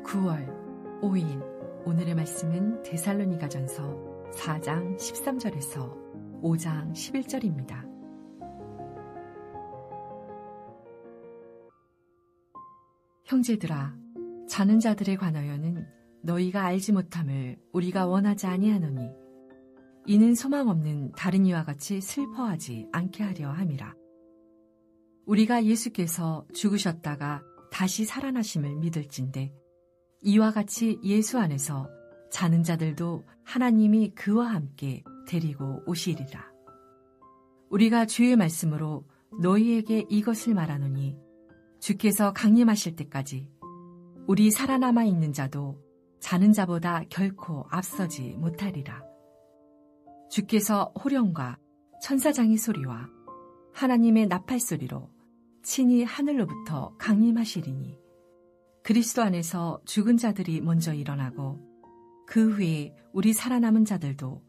9월 5일 오늘의 말씀은 데살로니가전서 4장 13절에서 5장 11절입니다. 형제들아, 자는 자들에 관하여는 너희가 알지 못함을 우리가 원하지 아니하노니 이는 소망 없는 다른 이와 같이 슬퍼하지 않게 하려 함이라. 우리가 예수께서 죽으셨다가 다시 살아나심을 믿을진대 이와 같이 예수 안에서 자는 자들도 하나님이 그와 함께 데리고 오시리라. 우리가 주의 말씀으로 너희에게 이것을 말하노니 주께서 강림하실 때까지 우리 살아남아 있는 자도 자는 자보다 결코 앞서지 못하리라. 주께서 호령과 천사장의 소리와 하나님의 나팔 소리로 친히 하늘로부터 강림하시리니 그리스도 안에서 죽은 자들이 먼저 일어나고 그 후에 우리 살아남은 자들도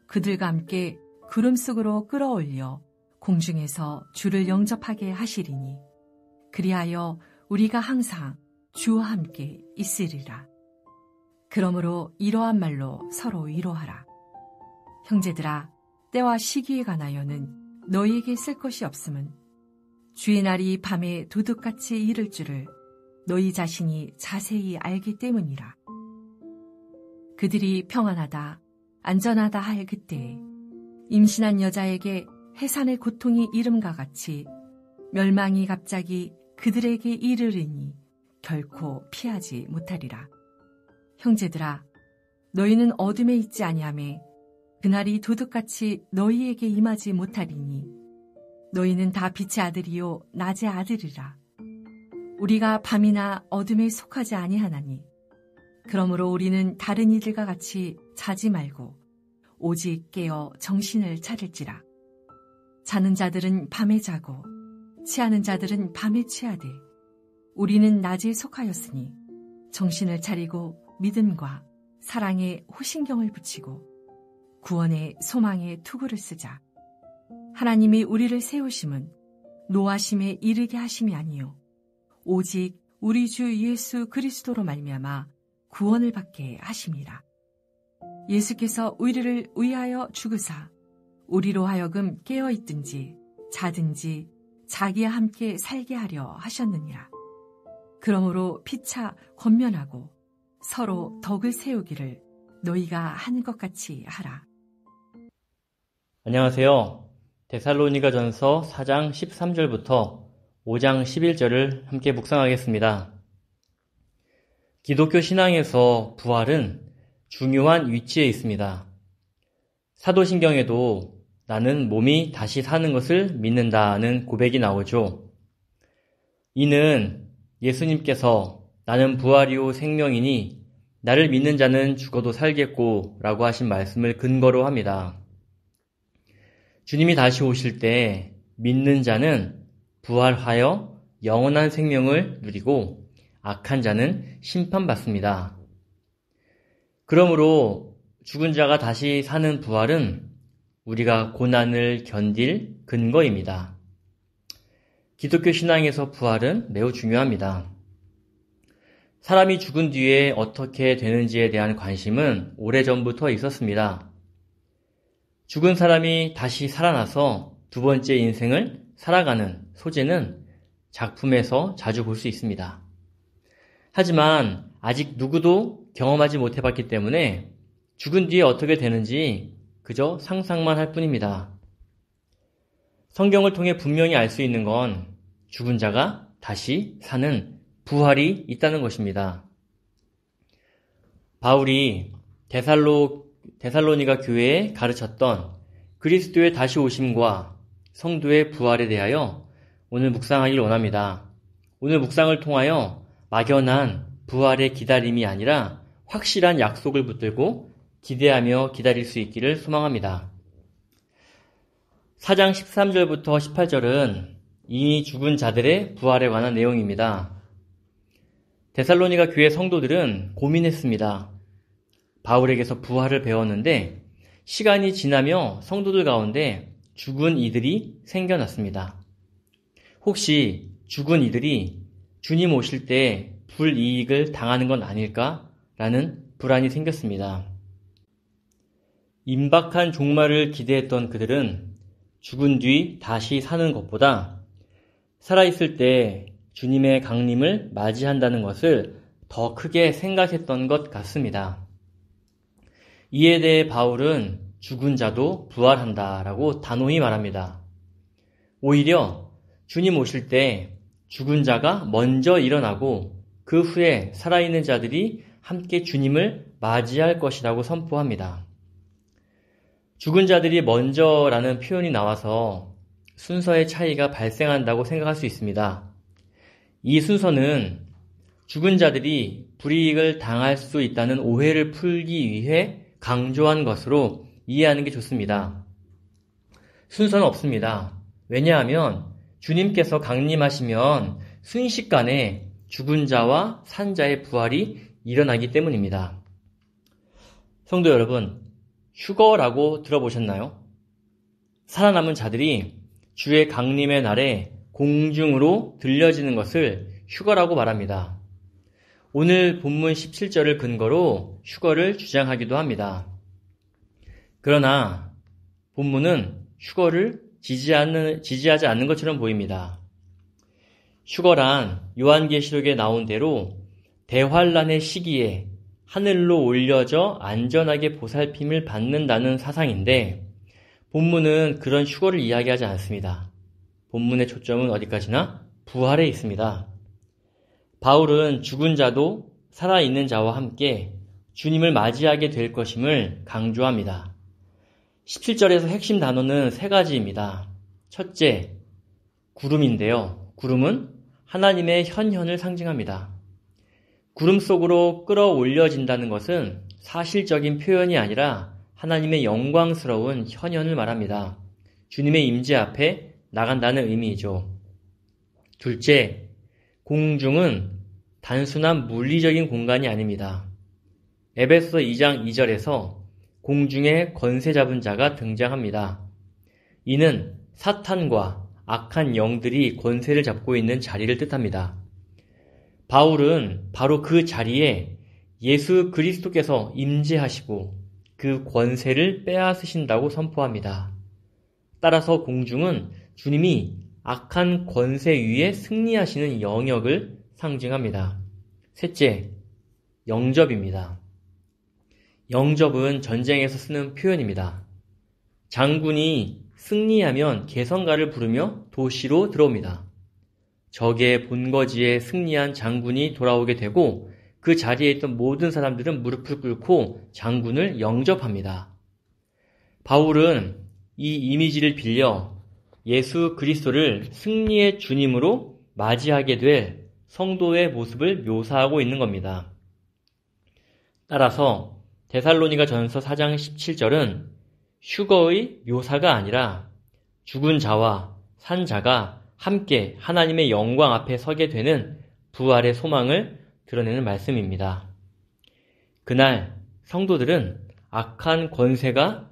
그들과 함께 구름 속으로 끌어올려 공중에서 주를 영접하게 하시리니 그리하여 우리가 항상 주와 함께 있으리라. 그러므로 이러한 말로 서로 위로하라. 형제들아, 때와 시기에 관하여는 너희에게 쓸 것이 없음은 주의 날이 밤에 도둑같이 이를 줄을 너희 자신이 자세히 알기 때문이라. 그들이 평안하다, 안전하다 할 그때에 임신한 여자에게 해산의 고통이 이름과 같이 멸망이 갑자기 그들에게 이르리니 결코 피하지 못하리라. 형제들아, 너희는 어둠에 있지 아니하매 그날이 도둑같이 너희에게 임하지 못하리니 너희는 다 빛의 아들이요 낮의 아들이라. 우리가 밤이나 어둠에 속하지 아니하나니 그러므로 우리는 다른 이들과 같이 자지 말고 오직 깨어 정신을 차릴지라. 자는 자들은 밤에 자고 취하는 자들은 밤에 취하되 우리는 낮에 속하였으니 정신을 차리고 믿음과 사랑에 호신경을 붙이고 구원의 소망의 투구를 쓰자. 하나님이 우리를 세우심은 노하심에 이르게 하심이 아니요 오직 우리 주 예수 그리스도로 말미암아 구원을 받게 하심이라. 예수께서 우리를 위하여 죽으사 우리로 하여금 깨어 있든지 자든지 자기와 함께 살게 하려 하셨느니라. 그러므로 피차 권면하고 서로 덕을 세우기를 너희가 하는 것 같이 하라. 안녕하세요. 데살로니가전서 4장 13절부터 5장 11절을 함께 묵상하겠습니다. 기독교 신앙에서 부활은 중요한 위치에 있습니다. 사도신경에도 나는 몸이 다시 사는 것을 믿는다는 고백이 나오죠. 이는 예수님께서 나는 부활이요 생명이니 나를 믿는 자는 죽어도 살겠고 라고 하신 말씀을 근거로 합니다. 주님이 다시 오실 때 믿는 자는 부활하여 영원한 생명을 누리고 악한 자는 심판받습니다. 그러므로 죽은 자가 다시 사는 부활은 우리가 고난을 견딜 근거입니다. 기독교 신앙에서 부활은 매우 중요합니다. 사람이 죽은 뒤에 어떻게 되는지에 대한 관심은 오래전부터 있었습니다. 죽은 사람이 다시 살아나서 두 번째 인생을 살아가는 소재는 작품에서 자주 볼 수 있습니다. 하지만 아직 누구도 경험하지 못해봤기 때문에 죽은 뒤에 어떻게 되는지 그저 상상만 할 뿐입니다. 성경을 통해 분명히 알 수 있는 건 죽은 자가 다시 사는 부활이 있다는 것입니다. 바울이 데살로니가 교회에 가르쳤던 그리스도의 다시 오심과 성도의 부활에 대하여 오늘 묵상하길 원합니다. 오늘 묵상을 통하여 막연한 부활의 기다림이 아니라 확실한 약속을 붙들고 기대하며 기다릴 수 있기를 소망합니다. 4장 13절부터 18절은 이 죽은 자들의 부활에 관한 내용입니다. 데살로니가 교회 성도들은 고민했습니다. 바울에게서 부활을 배웠는데 시간이 지나며 성도들 가운데 죽은 이들이 생겨났습니다. 혹시 죽은 이들이 주님 오실 때 불이익을 당하는 건 아닐까라는 불안이 생겼습니다. 임박한 종말을 기대했던 그들은 죽은 뒤 다시 사는 것보다 살아있을 때 주님의 강림을 맞이한다는 것을 더 크게 생각했던 것 같습니다. 이에 대해 바울은 죽은 자도 부활한다라고 단호히 말합니다. 오히려 주님 오실 때 죽은 자가 먼저 일어나고 그 후에 살아있는 자들이 함께 주님을 맞이할 것이라고 선포합니다. 죽은 자들이 먼저라는 표현이 나와서 순서의 차이가 발생한다고 생각할 수 있습니다. 이 순서는 죽은 자들이 불이익을 당할 수 있다는 오해를 풀기 위해 강조한 것으로 이해하는 게 좋습니다. 순서는 없습니다. 왜냐하면 주님께서 강림하시면 순식간에 죽은 자와 산 자의 부활이 일어나기 때문입니다. 성도 여러분, 휴거라고 들어보셨나요? 살아남은 자들이 주의 강림의 날에 공중으로 들려지는 것을 휴거라고 말합니다. 오늘 본문 17절을 근거로 휴거를 주장하기도 합니다. 그러나 본문은 휴거를 지지하지 않는 것처럼 보입니다. 휴거란 요한계시록에 나온 대로 대환란의 시기에 하늘로 올려져 안전하게 보살핌을 받는다는 사상인데 본문은 그런 휴거를 이야기하지 않습니다. 본문의 초점은 어디까지나 부활에 있습니다. 바울은 죽은 자도 살아있는 자와 함께 주님을 맞이하게 될 것임을 강조합니다. 17절에서 핵심 단어는 세 가지입니다. 첫째, 구름인데요. 구름은 하나님의 현현을 상징합니다. 구름 속으로 끌어올려진다는 것은 사실적인 표현이 아니라 하나님의 영광스러운 현현을 말합니다. 주님의 임재 앞에 나간다는 의미이죠. 둘째, 공중은 단순한 물리적인 공간이 아닙니다. 에베소서 2장 2절에서 공중에 권세 잡은 자가 등장합니다. 이는 사탄과 악한 영들이 권세를 잡고 있는 자리를 뜻합니다. 바울은 바로 그 자리에 예수 그리스도께서 임재하시고 그 권세를 빼앗으신다고 선포합니다. 따라서 공중은 주님이 악한 권세 위에 승리하시는 영역을 상징합니다. 셋째, 영접입니다. 영접은 전쟁에서 쓰는 표현입니다. 장군이 승리하면 개성가를 부르며 도시로 들어옵니다. 적의 본거지에 승리한 장군이 돌아오게 되고 그 자리에 있던 모든 사람들은 무릎을 꿇고 장군을 영접합니다. 바울은 이 이미지를 빌려 예수 그리스도를 승리의 주님으로 맞이하게 될 성도의 모습을 묘사하고 있는 겁니다. 따라서 데살로니가 전서 4장 17절은 휴거의 묘사가 아니라 죽은 자와 산 자가 함께 하나님의 영광 앞에 서게 되는 부활의 소망을 드러내는 말씀입니다. 그날 성도들은 악한 권세가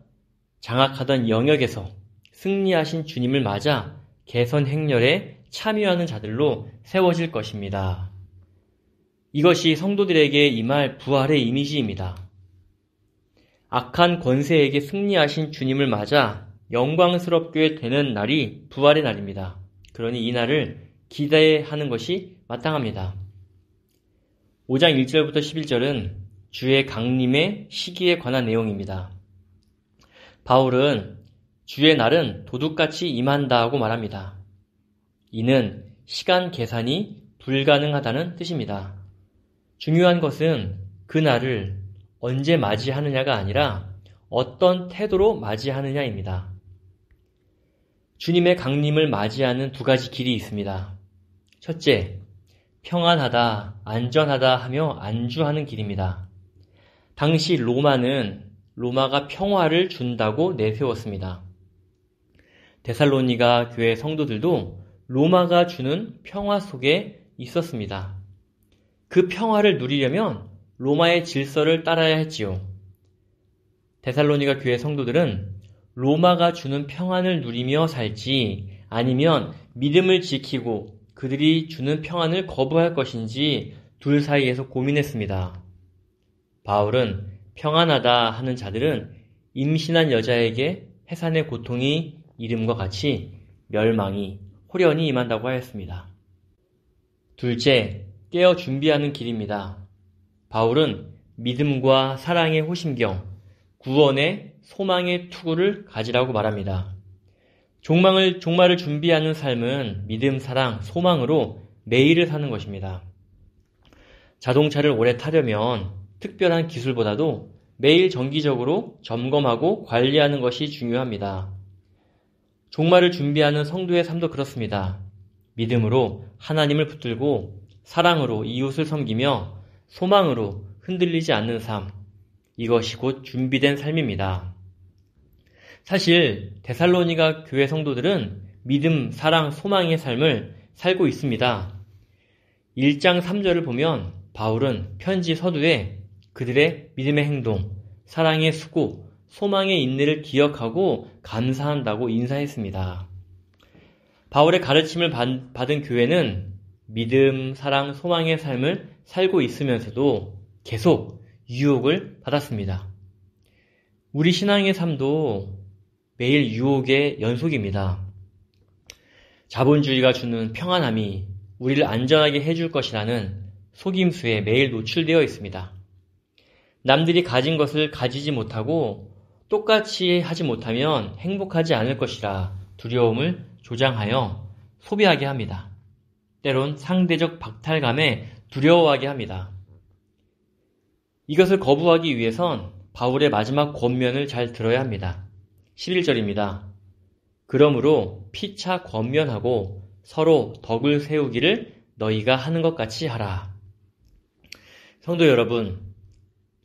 장악하던 영역에서 승리하신 주님을 맞아 개선 행렬에 참여하는 자들로 세워질 것입니다. 이것이 성도들에게 임할 부활의 이미지입니다. 악한 권세에게 승리하신 주님을 맞아 영광스럽게 되는 날이 부활의 날입니다. 그러니 이 날을 기대하는 것이 마땅합니다. 5장 1절부터 11절은 주의 강림의 시기에 관한 내용입니다. 바울은 주의 날은 도둑같이 임한다고 말합니다. 이는 시간 계산이 불가능하다는 뜻입니다. 중요한 것은 그 날을 언제 맞이하느냐가 아니라 어떤 태도로 맞이하느냐입니다. 주님의 강림을 맞이하는 두 가지 길이 있습니다. 첫째, 평안하다, 안전하다 하며 안주하는 길입니다. 당시 로마가 평화를 준다고 내세웠습니다. 데살로니가 교회 성도들도 로마가 주는 평화 속에 있었습니다. 그 평화를 누리려면 로마의 질서를 따라야 했지요. 데살로니가 교회 성도들은 로마가 주는 평안을 누리며 살지 아니면 믿음을 지키고 그들이 주는 평안을 거부할 것인지 둘 사이에서 고민했습니다. 바울은 평안하다 하는 자들은 임신한 여자에게 해산의 고통이 이름과 같이 멸망이 호련히 임한다고 하였습니다. 둘째, 깨어 준비하는 길입니다. 바울은 믿음과 사랑의 호심경, 구원의 소망의 투구를 가지라고 말합니다. 종말을 준비하는 삶은 믿음, 사랑, 소망으로 매일을 사는 것입니다. 자동차를 오래 타려면 특별한 기술보다도 매일 정기적으로 점검하고 관리하는 것이 중요합니다. 종말을 준비하는 성도의 삶도 그렇습니다. 믿음으로 하나님을 붙들고 사랑으로 이웃을 섬기며 소망으로 흔들리지 않는 삶, 이것이 곧 준비된 삶입니다. 사실 데살로니가 교회 성도들은 믿음, 사랑, 소망의 삶을 살고 있습니다. 1장 3절을 보면 바울은 편지 서두에 그들의 믿음의 행동, 사랑의 수고, 소망의 인내를 기억하고 감사한다고 인사했습니다. 바울의 가르침을 받은 교회는 믿음, 사랑, 소망의 삶을 살고 있으면서도 계속 유혹을 받았습니다. 우리 신앙의 삶도 매일 유혹의 연속입니다. 자본주의가 주는 평안함이 우리를 안전하게 해줄 것이라는 속임수에 매일 노출되어 있습니다. 남들이 가진 것을 가지지 못하고 똑같이 하지 못하면 행복하지 않을 것이라 두려움을 조장하여 소비하게 합니다. 때론 상대적 박탈감에 두려워하게 합니다. 이것을 거부하기 위해선 바울의 마지막 권면을 잘 들어야 합니다. 11절입니다. 그러므로 피차 권면하고 서로 덕을 세우기를 너희가 하는 것 같이 하라. 성도 여러분,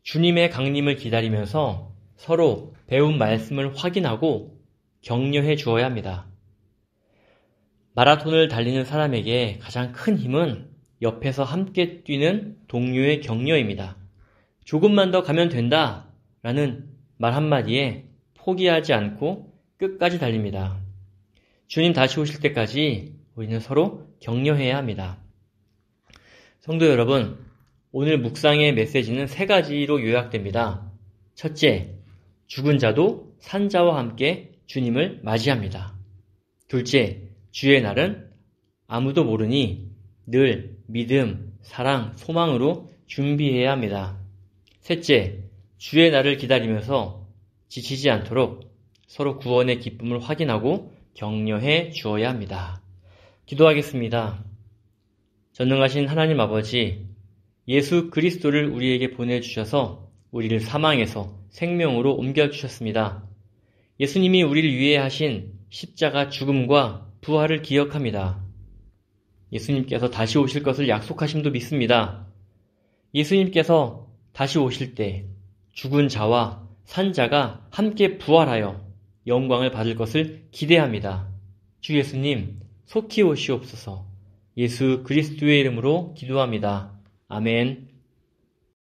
주님의 강림을 기다리면서 서로 배운 말씀을 확인하고 격려해 주어야 합니다. 마라톤을 달리는 사람에게 가장 큰 힘은 옆에서 함께 뛰는 동료의 격려입니다. 조금만 더 가면 된다 라는 말 한마디에 포기하지 않고 끝까지 달립니다. 주님 다시 오실 때까지 우리는 서로 격려해야 합니다. 성도 여러분, 오늘 묵상의 메시지는 3가지로 요약됩니다. 첫째, 죽은 자도 산 자와 함께 주님을 맞이합니다. 둘째, 주의 날은 아무도 모르니 늘 믿음, 사랑, 소망으로 준비해야 합니다. 셋째, 주의 날을 기다리면서 지치지 않도록 서로 구원의 기쁨을 확인하고 격려해 주어야 합니다. 기도하겠습니다. 전능하신 하나님 아버지, 예수 그리스도를 우리에게 보내주셔서 우리를 사망에서 생명으로 옮겨주셨습니다. 예수님이 우리를 위해 하신 십자가 죽음과 부활을 기억합니다. 예수님께서 다시 오실 것을 약속하심도 믿습니다. 예수님께서 다시 오실 때 죽은 자와 산 자가 함께 부활하여 영광을 받을 것을 기대합니다. 주 예수님, 속히 오시옵소서. 예수 그리스도의 이름으로 기도합니다. 아멘.